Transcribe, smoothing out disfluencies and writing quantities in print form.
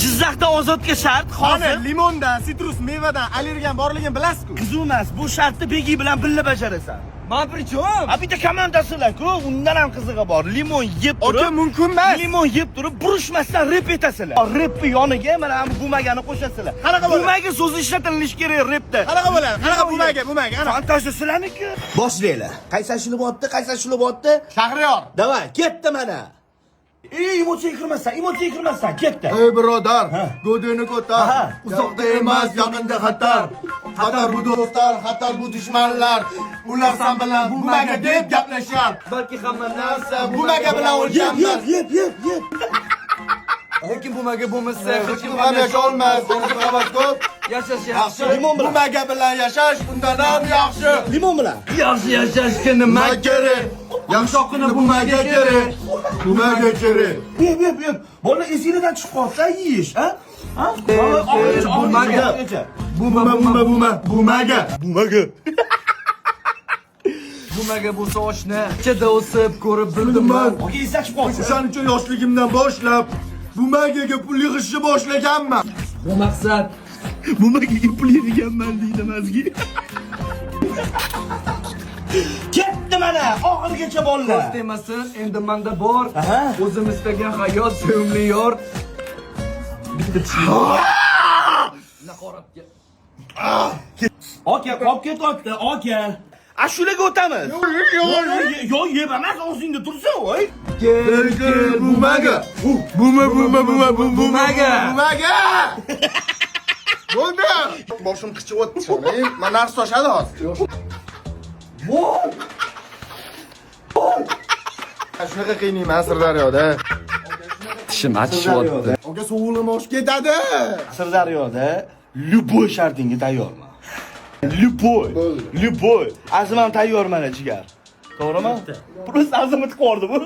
Jizzaxda ozodga shart hozir. Limondan, sitrus mevadan allergiyan borligini bilasiz-ku. Qiziq emas, bu shartni Begi bilan birga bajarasan. Men prichom? A bitta komandasilar-ku, undan ham qizig'i bor. Limon yeb turib, Aka mumkin emas. Limon yeb turib, burishmasdan rep etasizlar. Repni yoniga mana bu bumagani qo'shasizlar. Qanaqa bo'ladi? Bumaga so'zi ishlatilishi kerak repda. Qanaqa bo'ladi? Qanaqa bumaga, ana. Fantastik sizlarniki. Boshlaylar. Qaysi shilyapti? Shahriyor. Davay, ketdi mana. Emotsiya kirmasdan, ketdi. Ey birodar, go'dini ko'tar. Uzoqda emas, yaqinda xatar. Xatar bu do'stlar, xatar bu dushmanlar. Ular sen bilan bumaga deb gaplashar. Balki hamma narsa bumaga bilan o'lganlar. Yeb. Lekin bumaga bo'lmasa hech kim ham yasholmas. Qavat ko'p. Yashash yaxshi. Limon bilan. Bumaga bilan yashash undan ham yaxshi. Limon bilan. Yaxshi yashashga nima kerak? Yaxshoqina bumaga kerak. Bumaga kerak. Yeb. Bola esingizdan chiqib qolsa yeyish, ha? Bumaga. Bumaga. Bumaga bo'lsa oshna, ichida o'sib ko'rib bildiman. Oke, esingizdan chiqib qolsa. O'shaning uchun yoshligimdan boshlab bumagaga pul yig'ishni boshlaganman. Bu maqsad. Bumaga pul yig'ganman deydi mazgi. Ketdi mana, oxirigacha bolalar. Ko'z temasin, endi menda bor. Aha. O'zim istagan hayot, sevimli yor. Bitta tishim. Naqoratga. Aka, qolib ketyapti, aka. Ashulaga o'tamiz. Yo'q, yeb emas, og'zingda tursin, voy. Kel, bumaga. Bumaga. Bo'ldi. Boshim qichib o'tdi. Men narsa toshadi hozir. Shunaqa qiynayman Sirdaryoda. Tishim achishyapti. Oga sovug'im oshib ketadi. Sirdaryoda любой shartingga tayyorman. Любой. Azim ham tayyor mana jigar. To'g'rimi? Просто azimni tiqordi bu.